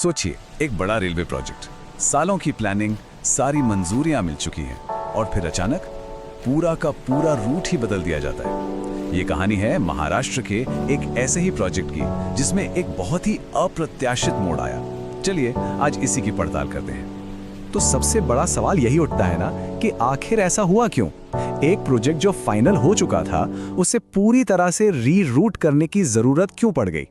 सोचिए, एक बड़ा रेलवे प्रोजेक्ट, सालों की प्लानिंग, सारी मंजूरियां मिल चुकी हैं और फिर अचानक पूरा का पूरा रूट ही बदल दिया जाता है। ये कहानी है महाराष्ट्र के एक ऐसे ही प्रोजेक्ट की जिसमें एक बहुत ही अप्रत्याशित मोड़ आया। चलिए आज इसी की पड़ताल करते हैं। तो सबसे बड़ा सवाल यही उठता है ना कि आखिर ऐसा हुआ क्यों? एक प्रोजेक्ट जो फाइनल हो चुका था उसे पूरी तरह से रीरूट करने की जरूरत क्यों पड़ गई?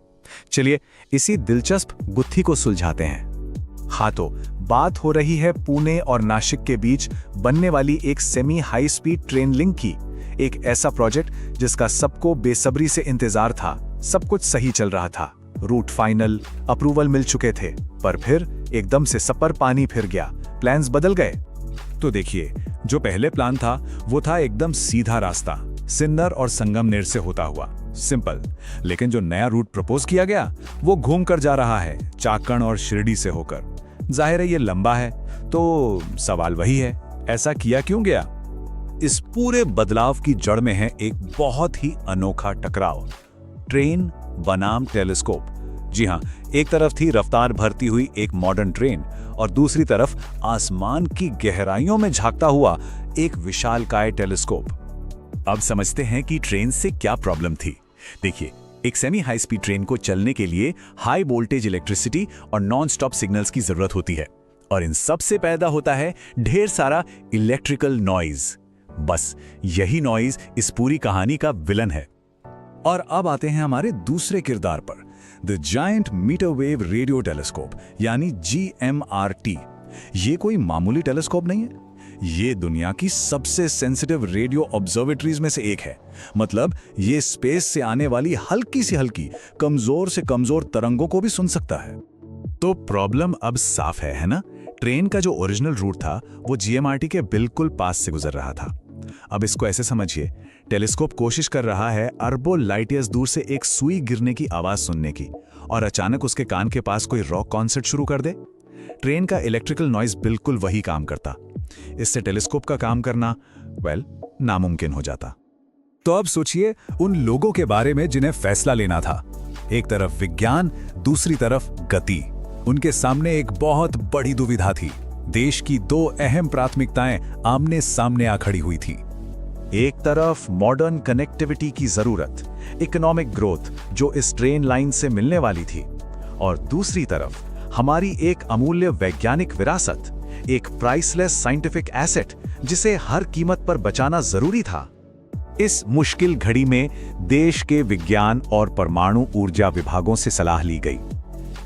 चलिए इसी दिलचस्प गुत्थी को सुलझाते हैं। हाँ, तो बात हो रही है पुणे और नासिक के बीच बनने वाली एक semi high speed train link की। एक ऐसा प्रोजेक्ट जिसका सबको बेसब्री से इंतजार था। सब कुछ सही चल रहा था, रूट फाइनल, अप्रूवल मिल चुके थे, पर फिर एकदम से सब पर पानी फिर गया, प्लान्स बदल गए। तो देखिए, जो पहले प्लान था वो था एकदम सीधा रास्ता, सिन्नर और संगमनेर से होता हुआ, सिंपल। लेकिन जो नया रूट प्रपोज किया गया वो घूम कर जा रहा है चाकण और शिरडी से होकर। जाहिर है ये लंबा है, तो सवाल वही है, ऐसा किया क्यों गया? इस पूरे बदलाव की जड़ में है एक बहुत ही अनोखा टकराव, ट्रेन बनाम टेलीस्कोप। जी हाँ, एक तरफ थी रफ्तार भरती हुई एक मॉडर्न ट्रेन और दूसरी तरफ आसमान की गहराइयों में झांकता हुआ एक विशालकाय टेलीस्कोप। अब समझते हैं कि ट्रेन से क्या प्रॉब्लम थी। देखिए, एक सेमी हाई स्पीड ट्रेन को चलने के लिए हाई वोल्टेज इलेक्ट्रिसिटी और नॉन स्टॉप सिग्नल्स की जरूरत होती है, और इन सब से पैदा होता है ढेर सारा इलेक्ट्रिकल नॉइज। बस यही नॉइज इस पूरी कहानी का विलन है। और अब आते हैं हमारे दूसरे किरदार पर, the giant metre wave radio telescope यानी GMRT। ये कोई मामूली टेलीस्कोप नहीं है, ये दुनिया की सबसे सेंसिटिव रेडियो ऑब्जर्वेटरीज में से एक है। मतलब ये स्पेस से आने वाली हल्की से हल्की, कमजोर से कमजोर तरंगों को भी सुन सकता है। तो प्रॉब्लम अब साफ है ना? ट्रेन का जो ओरिजिनल रूट था वो GMRT के बिल्कुल पास से गुजर रहा था। अब इसको ऐसे समझिए, टेलीस्कोप कोशिश कर रहा है अरबों लाइट ईयर्स दूर से एक सुई गिरने की आवाज सुनने की, और अचानक उसके कान के पास कोई रॉक कॉन्सर्ट शुरू कर दे। ट्रेन का इलेक्ट्रिकल नॉइज बिल्कुल वही काम करता। इससे टेलीस्कोप का काम करना नामुमकिन हो जाता। तो अब सोचिए उन लोगों के बारे में जिन्हें फैसला लेना था। एक तरफ विज्ञान, दूसरी तरफ गति। उनके सामने एक बहुत बड़ी दुविधा थी। देश की दो अहम प्राथमिकताएं आमने सामने आ खड़ी हुई थी। एक तरफ मॉडर्न कनेक्टिविटी की जरूरत, इकोनॉमिक ग्रोथ जो इस ट्रेन लाइन से मिलने वाली थी, और दूसरी तरफ हमारी एक अमूल्य वैज्ञानिक विरासत, एक प्राइसलेस साइंटिफिक एसेट जिसे हर कीमत पर बचाना जरूरी था। इस मुश्किल घड़ी में देश के विज्ञान और परमाणु ऊर्जा विभागों से सलाह ली गई।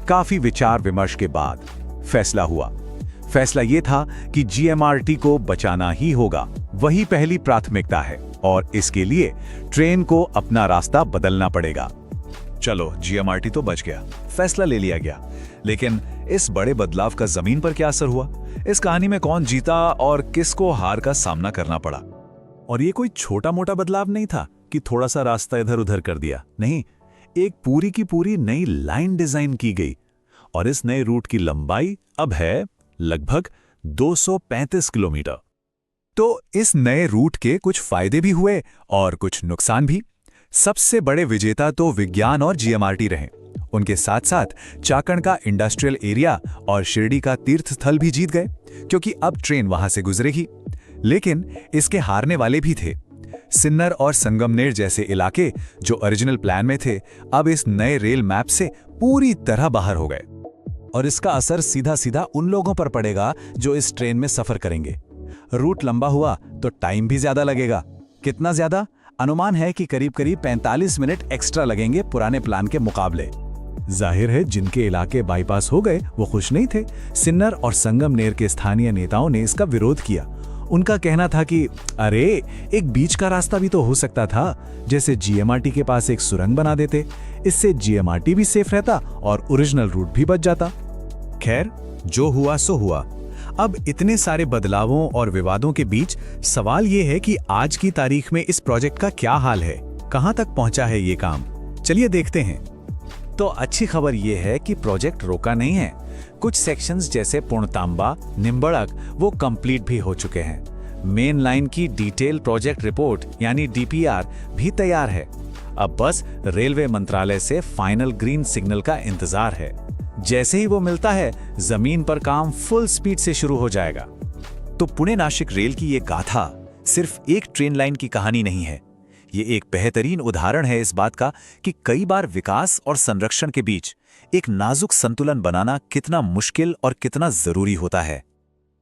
काफी विचार विमर्श के बाद फैसला हुआ। फैसला यह था कि GMRT को बचाना ही होगा, वही पहली प्राथमिकता है, और इसके लिए ट्रेन को अपना रास्ता बदलना पड़ेगा। चलो, GMRT तो बच गया, फैसला ले लिया गया, लेकिन इस बड़े बदलाव का जमीन पर क्या असर हुआ? इस कहानी में कौन जीता और किसको हार का सामना करना पड़ा? और ये कोई छोटा मोटा बदलाव नहीं था कि थोड़ा सा रास्ता इधर उधर कर दिया, नहीं, एक पूरी की पूरी नई लाइन डिजाइन की गई, और इस नए रूट की लंबाई अब है लगभग 235 किलोमीटर। तो इस नए रूट के कुछ फायदे भी हुए और कुछ नुकसान भी। सबसे बड़े विजेता तो विज्ञान और GMRT रहे। उनके साथ साथ चाकण का इंडस्ट्रियल एरिया और शिरडी का तीर्थ स्थल भी जीत गए, क्योंकि अब ट्रेन वहां से गुजरेगी। लेकिन इसके हारने वाले भी थे। सिन्नर और संगमनेर जैसे इलाके जो ओरिजिनल प्लान में थे, अब इस नए रेल मैप से पूरी तरह बाहर हो गए। और इसका असर सीधा सीधा उन लोगों पर पड़ेगा जो इस ट्रेन में सफर करेंगे। रूट लंबा हुआ तो टाइम भी ज्यादा लगेगा। कितना ज्यादा? अनुमान है कि करीब करीब 45 मिनट एक्स्ट्रा लगेंगे पुराने प्लान के मुकाबले। जाहिर है जिनके इलाके बाईपास हो गए वो खुश नहीं थे। सिन्नर और संगमनेर के स्थानीय नेताओं ने इसका विरोध किया। उनका कहना था कि अरे, एक बीच का रास्ता भी तो हो सकता था, जैसे GMRT के पास एक सुरंग बना देते, इससे GMRT भी सेफ रहता और ओरिजिनल रूट भी बच जाता। खैर, जो हुआ सो हुआ। अब इतने सारे बदलावों और विवादों के बीच सवाल यह है कि आज की तारीख में इस प्रोजेक्ट का क्या हाल है, कहां तक पहुंचा है ये काम। चलिए देखते हैं। तो अच्छी खबर यह है कि प्रोजेक्ट रोका नहीं है। कुछ सेक्शंस जैसे पूर्णतांबा, निम्बड़क वो कंप्लीट भी हो चुके हैं। मेन लाइन की डिटेल प्रोजेक्ट रिपोर्ट यानी DPR भी तैयार है। अब बस रेलवे मंत्रालय से फाइनल ग्रीन सिग्नल का इंतजार है। जैसे ही वो मिलता है, जमीन पर काम फुल स्पीड से शुरू हो जाएगा। तो पुणे नासिक रेल की ये गाथा सिर्फ एक ट्रेन लाइन की कहानी नहीं है। ये एक बेहतरीन उदाहरण है इस बात का कि कई बार विकास और संरक्षण के बीच एक नाजुक संतुलन बनाना कितना मुश्किल और कितना जरूरी होता है।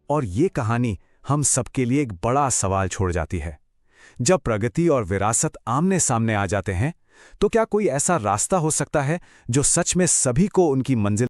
और ये कहानी हम सबके लिए एक बड़ा सवाल छोड़ जाती है। जब प्रगति और विरासत आमने सामने आ जाते हैं, तो क्या कोई ऐसा रास्ता हो सकता है जो सच में सभी को उनकी मंजिल